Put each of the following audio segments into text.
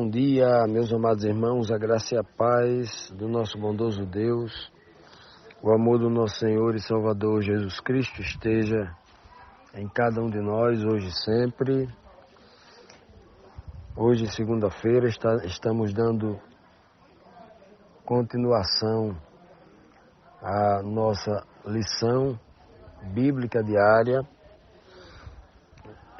Bom dia, meus amados irmãos, a graça e a paz do nosso bondoso Deus, o amor do nosso Senhor e Salvador Jesus Cristo esteja em cada um de nós, hoje e sempre. Hoje, segunda-feira, estamos dando continuação à nossa lição bíblica diária.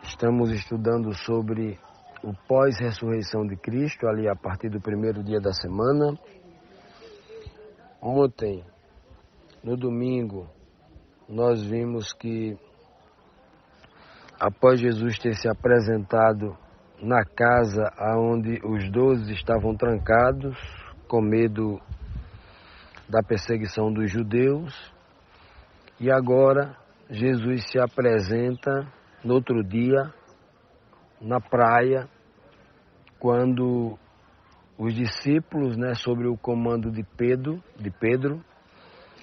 Estamos estudando sobre o pós-ressurreição de Cristo, ali a partir do primeiro dia da semana. Ontem, no domingo, nós vimos que após Jesus ter se apresentado na casa onde os 12 estavam trancados, com medo da perseguição dos judeus, e agora Jesus se apresenta no outro dia, na praia, quando os discípulos, sob o comando de Pedro,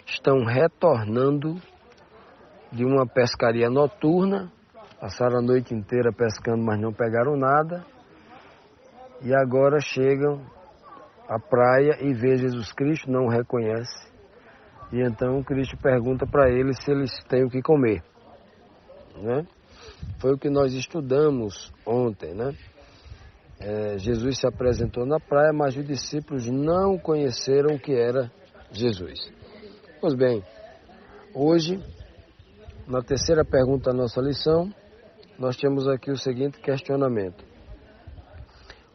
estão retornando de uma pescaria noturna, passaram a noite inteira pescando, mas não pegaram nada, e agora chegam à praia e vê Jesus Cristo, não o reconhece, e então Cristo pergunta para eles se eles têm o que comer, Foi o que nós estudamos ontem, Jesus se apresentou na praia, mas os discípulos não conheceram o que era Jesus. Pois bem, hoje, na terceira pergunta da nossa lição, nós temos aqui o seguinte questionamento: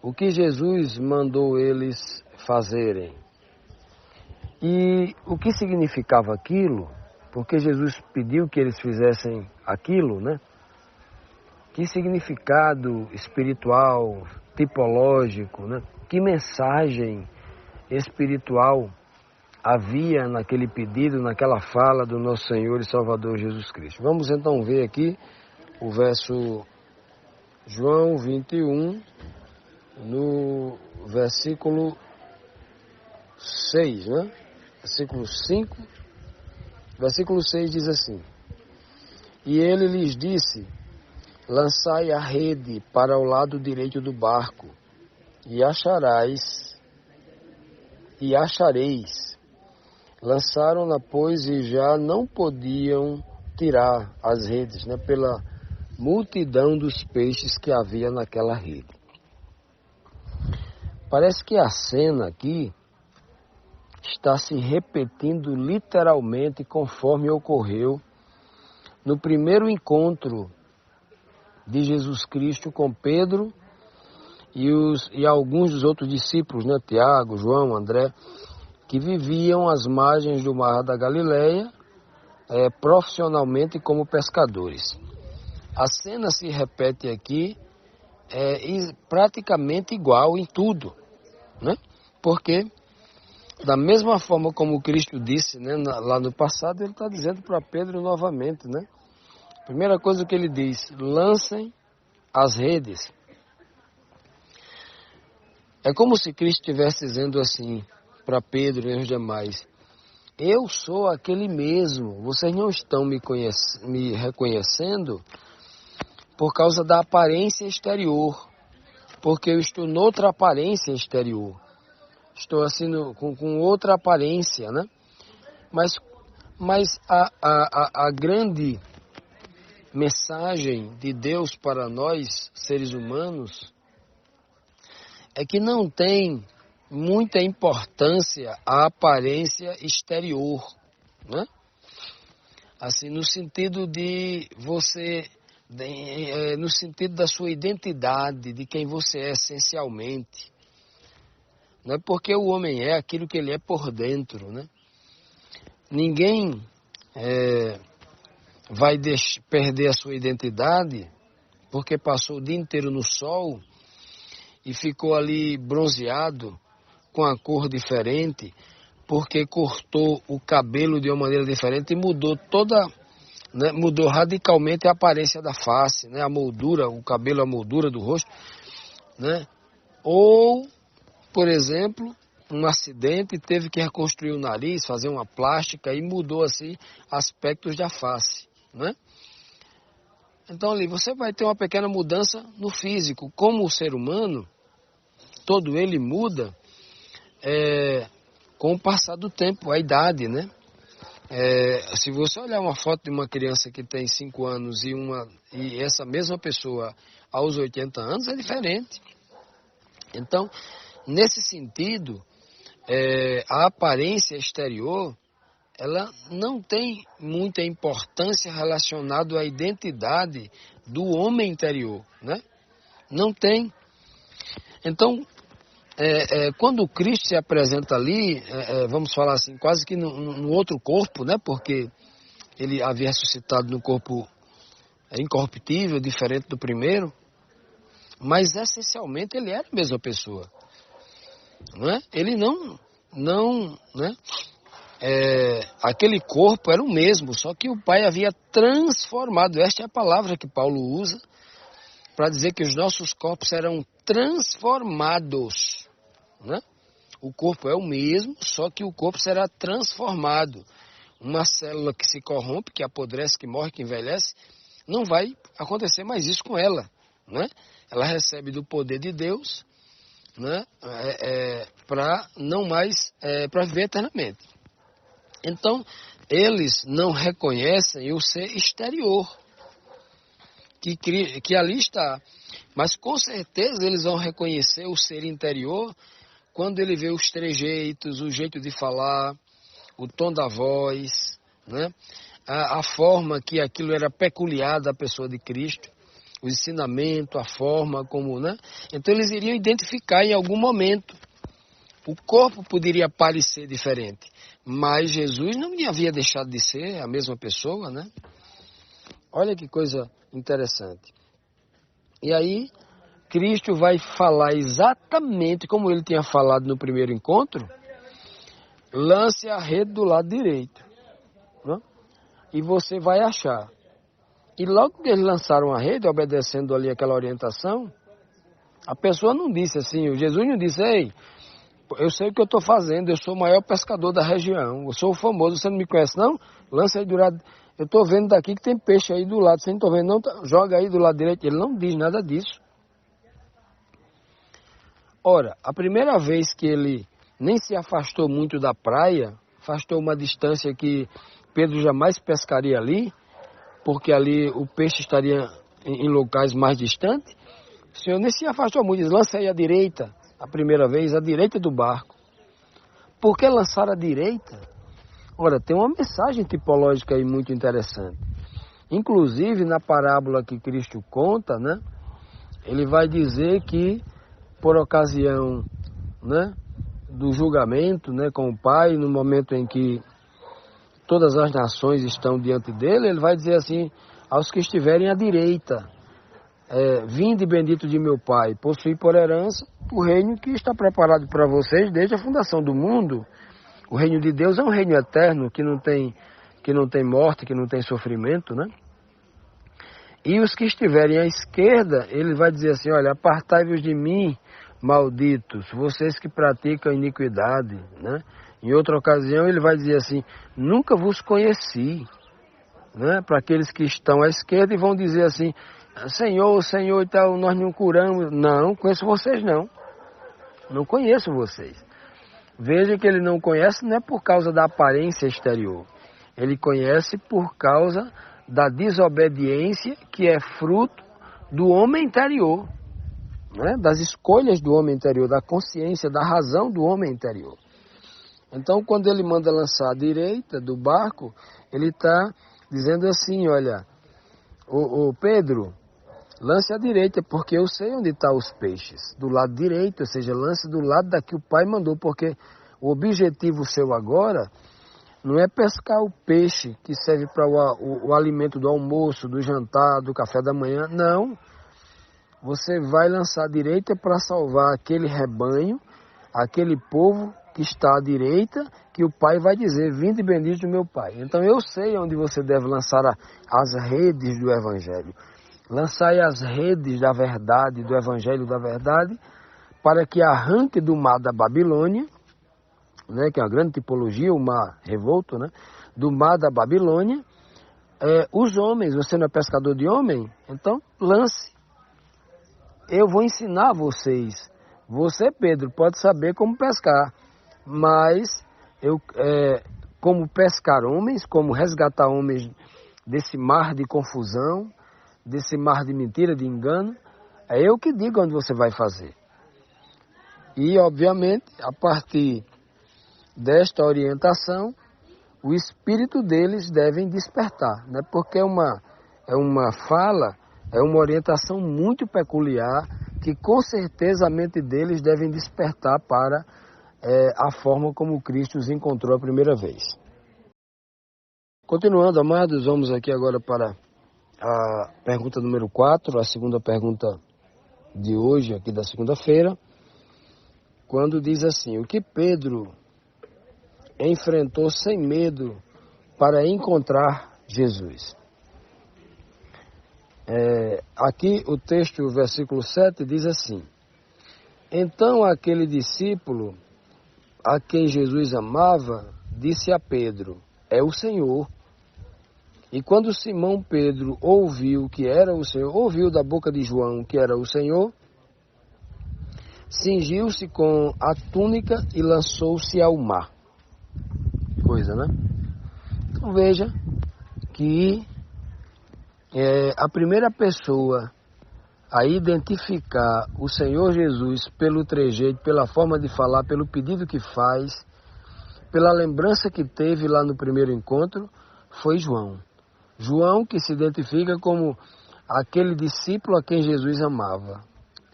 o que Jesus mandou eles fazerem? E o que significava aquilo? Porque Jesus pediu que eles fizessem aquilo, Que significado espiritual, tipológico, Que mensagem espiritual havia naquele pedido, naquela fala do nosso Senhor e Salvador Jesus Cristo? Vamos então ver aqui o verso João 21, no versículo 6, Versículo 5, versículo 6 diz assim: E ele lhes disse: lançai a rede para o lado direito do barco, e achareis. Lançaram-na, pois, e já não podiam tirar as redes, pela multidão dos peixes que havia naquela rede. Parece que a cena aqui está se repetindo literalmente conforme ocorreu no primeiro encontro de Jesus Cristo com Pedro e alguns dos outros discípulos, Tiago, João, André, que viviam às margens do Mar da Galileia, profissionalmente como pescadores. A cena se repete aqui praticamente igual em tudo, Porque, da mesma forma como Cristo disse, lá no passado, ele está dizendo para Pedro novamente, Primeira coisa que ele diz: lancem as redes. É como se Cristo estivesse dizendo assim para Pedro e os demais: eu sou aquele mesmo, vocês não estão me reconhecendo por causa da aparência exterior, porque eu estou noutra aparência exterior, estou assim com outra aparência, Mas a grande mensagem de Deus para nós, seres humanos, é que não tem muita importância a aparência exterior, Assim, no sentido de você, no sentido da sua identidade, de quem você é essencialmente. Não é porque o homem é aquilo que ele é por dentro, Ninguém vai perder a sua identidade porque passou o dia inteiro no sol e ficou ali bronzeado com a cor diferente, porque cortou o cabelo de uma maneira diferente e mudou mudou radicalmente a aparência da face, a moldura, o cabelo, a moldura do rosto, Ou, por exemplo, um acidente, teve que reconstruir o nariz, fazer uma plástica e mudou assim aspectos da face, Então ali você vai ter uma pequena mudança no físico. Como o ser humano, todo ele muda com o passar do tempo, a idade, né? Se você olhar uma foto de uma criança que tem 5 anos e essa mesma pessoa aos 80 anos, é diferente. Então, nesse sentido, a aparência exterior, ela não tem muita importância relacionada à identidade do homem interior, né? Não tem. Então, quando Cristo se apresenta ali, vamos falar assim, quase que no outro corpo, né? Porque ele havia ressuscitado no corpo incorruptível, diferente do primeiro, mas essencialmente ele era a mesma pessoa, não é? Ele não, né? Aquele corpo era o mesmo, só que o Pai havia transformado. Esta é a palavra que Paulo usa para dizer que os nossos corpos serão transformados, né? O corpo é o mesmo, só que o corpo será transformado. Uma célula que se corrompe, que apodrece, que morre, que envelhece, não vai acontecer mais isso com ela, né? Ela recebe do poder de Deus, né? Para não mais, para viver eternamente. Então, eles não reconhecem o ser exterior que ali está. Mas com certeza eles vão reconhecer o ser interior quando ele vê os trejeitos, o jeito de falar, o tom da voz, né? A forma que aquilo era peculiar da pessoa de Cristo, o ensinamento, a forma como, né? Então eles iriam identificar em algum momento. O corpo poderia parecer diferente, mas Jesus não havia deixado de ser a mesma pessoa, né? Olha que coisa interessante. E aí, Cristo vai falar exatamente como ele tinha falado no primeiro encontro: lance a rede do lado direito, né? E você vai achar. E logo que eles lançaram a rede, obedecendo ali aquela orientação, a pessoa não disse assim, o Jesus não disse: ei, eu sei o que eu estou fazendo, eu sou o maior pescador da região, eu sou o famoso, você não me conhece não? Lança aí do lado, eu estou vendo daqui que tem peixe aí do lado, você não está vendo não? Joga aí do lado direito. Ele não diz nada disso. Ora, a primeira vez que ele nem se afastou muito da praia, afastou uma distância que Pedro jamais pescaria ali, porque ali o peixe estaria em locais mais distantes, o Senhor nem se afastou muito, diz: lança aí à direita. A primeira vez, à direita do barco. Por que lançar à direita? Ora, tem uma mensagem tipológica aí muito interessante. Inclusive, na parábola que Cristo conta, né? Ele vai dizer que, por ocasião, né, do julgamento, né, com o Pai, no momento em que todas as nações estão diante dele, ele vai dizer assim, aos que estiverem à direita: vinde bendito de meu Pai, possuí por herança o reino que está preparado para vocês desde a fundação do mundo. O reino de Deus é um reino eterno, que não tem morte, que não tem sofrimento, né? E os que estiverem à esquerda, ele vai dizer assim: olha, apartai-vos de mim, malditos, vocês que praticam iniquidade, né? Em outra ocasião ele vai dizer assim: nunca vos conheci, né? Para aqueles que estão à esquerda, e vão dizer assim: Senhor, Senhor e tal, nós não curamos. Não, conheço vocês não. Não conheço vocês. Veja que ele não conhece não é por causa da aparência exterior. Ele conhece por causa da desobediência que é fruto do homem interior, né? Das escolhas do homem interior, da consciência, da razão do homem interior. Então, quando ele manda lançar à direita do barco, ele está dizendo assim: olha, ô Pedro, lance à direita, porque eu sei onde estão os peixes. Do lado direito, ou seja, lance do lado da que o Pai mandou, porque o objetivo seu agora não é pescar o peixe que serve para o alimento do almoço, do jantar, do café da manhã. Não. Você vai lançar à direita para salvar aquele rebanho, aquele povo que está à direita, que o Pai vai dizer: vinde bendito do meu Pai. Então eu sei onde você deve lançar as redes do Evangelho. Lançai as redes da verdade, do Evangelho da verdade, para que arranque do mar da Babilônia, né, que é uma grande tipologia, o mar revolto, né, do mar da Babilônia, os homens. Você não é pescador de homem? Então lance. Eu vou ensinar vocês Você, Pedro, pode saber como pescar, mas como pescar homens, como resgatar homens desse mar de confusão, desse mar de mentira, de engano, é eu que digo onde você vai fazer. E, obviamente, a partir desta orientação, o espírito deles devem despertar, né? Porque é uma fala, é uma orientação muito peculiar, que com certeza a mente deles devem despertar para a forma como Cristo os encontrou a primeira vez. Continuando, amados, vamos aqui agora para a pergunta número 4, a segunda pergunta de hoje, aqui da segunda-feira, quando diz assim: o que Pedro enfrentou sem medo para encontrar Jesus? Aqui o texto, o versículo 7, diz assim: então aquele discípulo a quem Jesus amava disse a Pedro: é o Senhor. E quando Simão Pedro ouviu que era o Senhor, ouviu da boca de João que era o Senhor, cingiu-se com a túnica e lançou-se ao mar. Coisa, né? Então veja que a primeira pessoa a identificar o Senhor Jesus pelo trejeito, pela forma de falar, pelo pedido que faz, pela lembrança que teve lá no primeiro encontro, foi João. João, que se identifica como aquele discípulo a quem Jesus amava.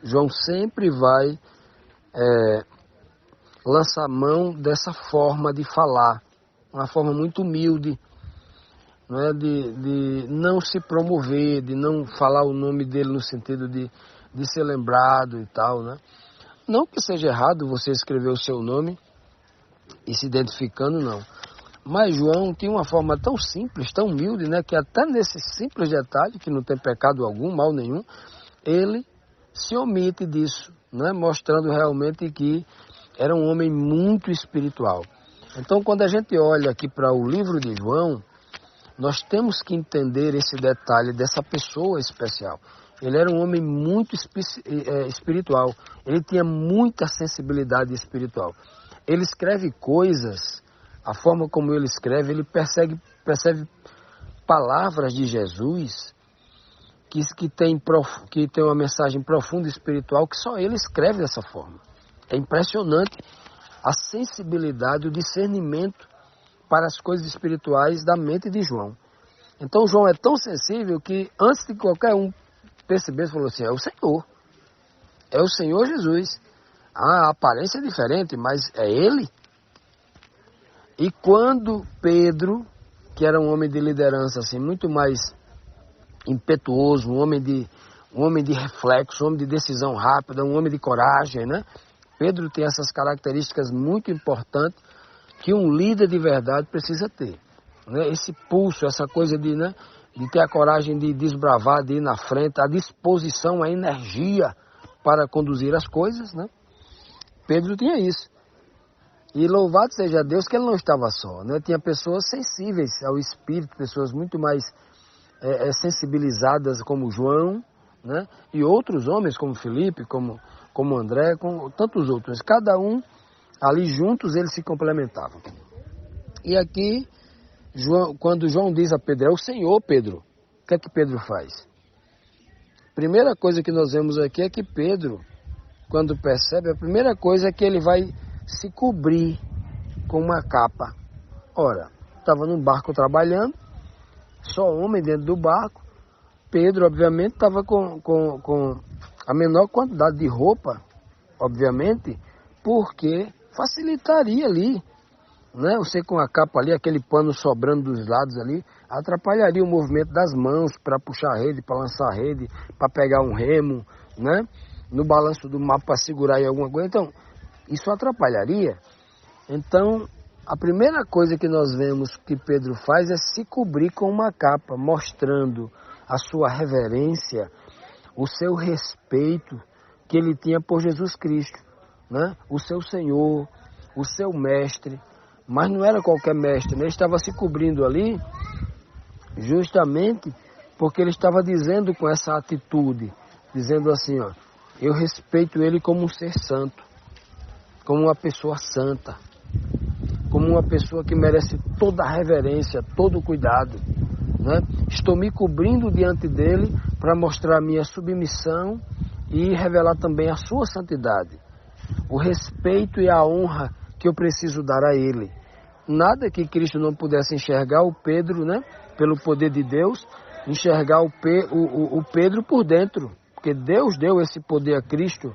João sempre vai lançar mão dessa forma de falar, uma forma muito humilde, não é? De não se promover, de não falar o nome dele no sentido de ser lembrado e tal, né? Não que seja errado você escrever o seu nome e se identificando, não. Mas João tinha uma forma tão simples, tão humilde, né? Que até nesse simples detalhe, que não tem pecado algum, mal nenhum, ele se omite disso, né? Mostrando realmente que era um homem muito espiritual. Então, quando a gente olha aqui para o livro de João, nós temos que entender esse detalhe dessa pessoa especial. Ele era um homem muito espiritual. Ele tinha muita sensibilidade espiritual. Ele escreve coisas, a forma como ele escreve, ele percebe palavras de Jesus que tem uma mensagem profunda espiritual que só ele escreve dessa forma. É impressionante a sensibilidade, o discernimento para as coisas espirituais da mente de João. Então João é tão sensível que antes de qualquer um perceber, falou assim: é o Senhor. É o Senhor Jesus. A aparência é diferente, mas é Ele. E quando Pedro, que era um homem de liderança assim, muito mais impetuoso, um homem de reflexo, um homem de decisão rápida, um homem de coragem, né? Pedro tem essas características muito importantes que um líder de verdade precisa ter, né? Esse pulso, essa coisa de ter a coragem de desbravar, de ir na frente, a disposição, a energia para conduzir as coisas, né? Pedro tinha isso. E louvado seja Deus que ele não estava só, né? Tinha pessoas sensíveis ao Espírito, pessoas muito mais sensibilizadas como João, né? E outros homens como Felipe, como André, como tantos outros. Cada um ali juntos eles se complementavam. E aqui, quando João diz a Pedro: é o Senhor, Pedro, o que é que Pedro faz? Primeira coisa que nós vemos aqui é que Pedro, quando percebe, a primeira coisa é que ele vai se cobrir com uma capa. Ora, estava num barco trabalhando, só homem dentro do barco. Pedro, obviamente, estava com a menor quantidade de roupa, obviamente, porque facilitaria ali, né? Você com a capa ali, aquele pano sobrando dos lados ali, atrapalharia o movimento das mãos para puxar a rede, para lançar a rede, para pegar um remo, né? No balanço do mar para segurar em alguma coisa. Então, isso atrapalharia. Então, a primeira coisa que nós vemos que Pedro faz é se cobrir com uma capa, mostrando a sua reverência, o seu respeito que ele tinha por Jesus Cristo, né? O seu Senhor, o seu mestre. Mas não era qualquer mestre, né? Ele estava se cobrindo ali justamente porque ele estava dizendo com essa atitude, dizendo assim, ó: eu respeito ele como um ser santo, como uma pessoa santa, como uma pessoa que merece toda a reverência, todo o cuidado, né? Estou me cobrindo diante dele para mostrar a minha submissão e revelar também a sua santidade, o respeito e a honra que eu preciso dar a ele. Nada que Cristo não pudesse enxergar o Pedro, né? Pelo poder de Deus, enxergar o Pedro por dentro, porque Deus deu esse poder a Cristo,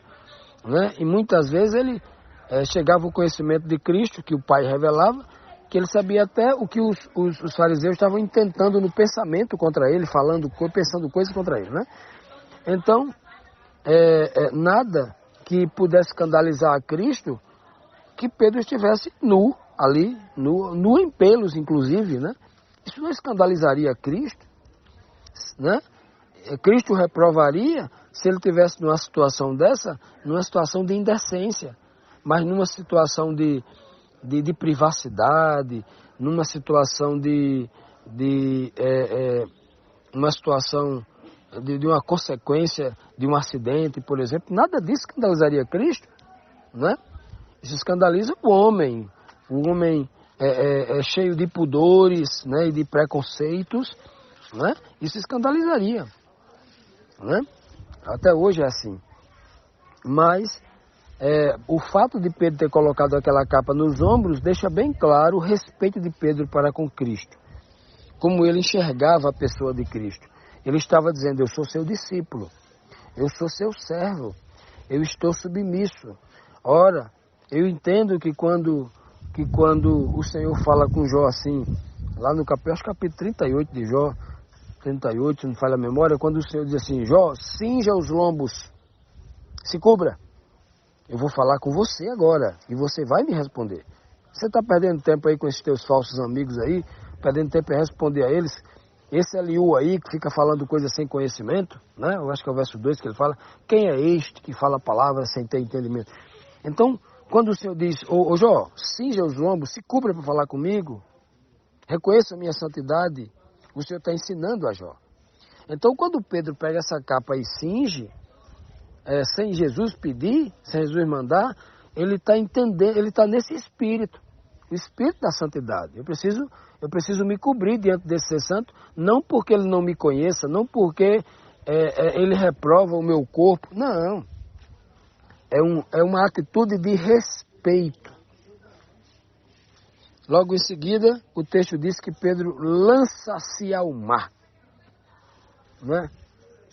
né? E muitas vezes ele chegava o conhecimento de Cristo, que o Pai revelava, que ele sabia até o que os fariseus estavam intentando no pensamento contra ele, pensando coisas contra ele, né? Então, nada que pudesse escandalizar a Cristo, que Pedro estivesse nu ali, nu em pelos, inclusive, né? Isso não escandalizaria Cristo, né? Cristo reprovaria se ele tivesse numa situação dessa, numa situação de indecência, mas numa situação de privacidade, numa situação uma situação de uma consequência de um acidente, por exemplo. Nada disso escandalizaria Cristo, né? Isso escandaliza o homem cheio de pudores, né, e de preconceitos, né? Isso escandalizaria, né? Até hoje é assim. Mas o fato de Pedro ter colocado aquela capa nos ombros deixa bem claro o respeito de Pedro para com Cristo, como ele enxergava a pessoa de Cristo. Ele estava dizendo: eu sou seu discípulo, eu sou seu servo, eu estou submisso. Ora, eu entendo que quando o Senhor fala com Jó assim, lá no capítulo 38 de Jó, 38, se não falha a memória, quando o Senhor diz assim: Jó, cinja os lombos, se cubra. Eu vou falar com você agora e você vai me responder. Você está perdendo tempo aí com esses teus falsos amigos aí, perdendo tempo em responder a eles. Esse Eliú aí que fica falando coisas sem conhecimento, né? Eu acho que é o verso 2 que ele fala: quem é este que fala palavras sem ter entendimento? Então, quando o Senhor diz: ô Jó, cinja os lombos, se cubra para falar comigo, reconheça a minha santidade, o Senhor está ensinando a Jó. Então, quando Pedro pega essa capa e cinge, sem Jesus pedir, sem Jesus mandar, ele está entendendo, ele está nesse espírito, o espírito da santidade. Eu preciso me cobrir diante desse ser santo, não porque ele não me conheça, não porque ele reprova o meu corpo, não. É uma atitude de respeito. Logo em seguida, o texto diz que Pedro lança-se ao mar, né?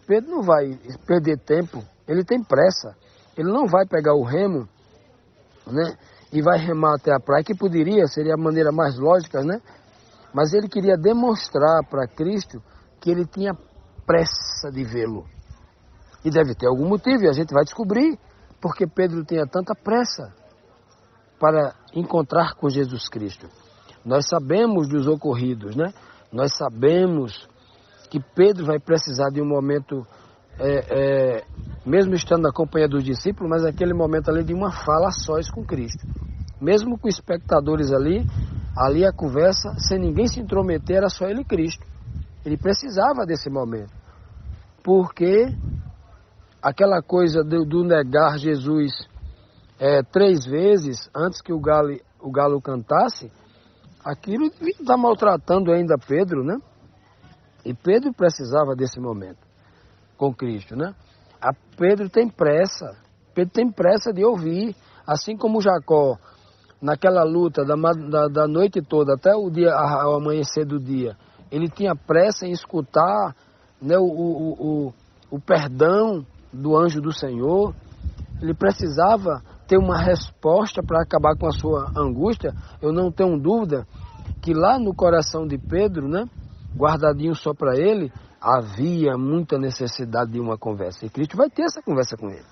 Pedro não vai perder tempo, ele tem pressa. Ele não vai pegar o remo, né, e vai remar até a praia, que seria a maneira mais lógica, né? Mas ele queria demonstrar para Cristo que ele tinha pressa de vê-lo. E deve ter algum motivo, e a gente vai descobrir porque Pedro tinha tanta pressa para encontrar com Jesus Cristo. Nós sabemos dos ocorridos, né? Nós sabemos que Pedro vai precisar de um momento, mesmo estando na companhia dos discípulos, mas aquele momento ali de uma fala a sós com Cristo. Mesmo com espectadores ali a conversa, sem ninguém se intrometer, era só ele e Cristo. Ele precisava desse momento, porque aquela coisa do negar Jesus 3 vezes antes que o galo cantasse, aquilo está maltratando ainda Pedro, né? E Pedro precisava desse momento com Cristo, né? Pedro tem pressa de ouvir, assim como Jacó, naquela luta da noite toda até ao amanhecer do dia, ele tinha pressa em escutar, né, o perdão do anjo do Senhor. Ele precisava ter uma resposta para acabar com a sua angústia. Eu não tenho dúvida que lá no coração de Pedro, né, guardadinho só para ele, havia muita necessidade de uma conversa. E Cristo vai ter essa conversa com ele.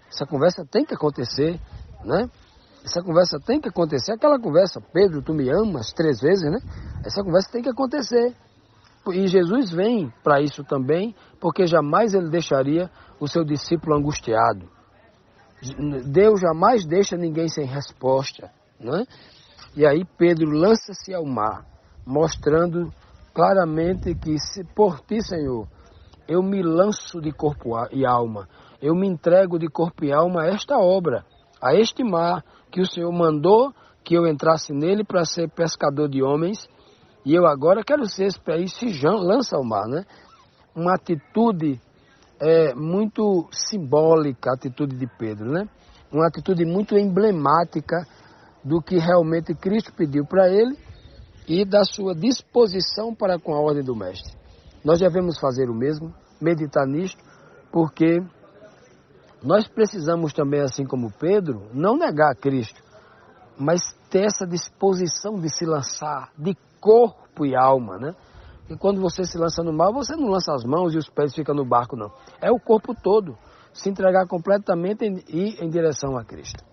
Essa conversa tem que acontecer, né? Essa conversa tem que acontecer. Aquela conversa: Pedro, tu me amas? 3 vezes, né? Essa conversa tem que acontecer. E Jesus vem para isso também, porque jamais ele deixaria o seu discípulo angustiado. Deus jamais deixa ninguém sem resposta, né? E aí Pedro lança-se ao mar, mostrando claramente que, se por ti, Senhor, eu me lanço de corpo e alma, eu me entrego de corpo e alma a esta obra, a este mar que o Senhor mandou que eu entrasse nele para ser pescador de homens, e eu agora quero ser esse pé, e se lança ao mar, né? Uma atitude muito simbólica, a atitude de Pedro, né? Uma atitude muito emblemática do que realmente Cristo pediu para ele e da sua disposição para com a ordem do Mestre. Nós devemos fazer o mesmo, meditar nisto, porque nós precisamos também, assim como Pedro, não negar a Cristo, mas ter essa disposição de se lançar de corpo e alma, né? E quando você se lança no mar, você não lança as mãos e os pés ficam no barco, não. É o corpo todo, se entregar completamente e em direção a Cristo.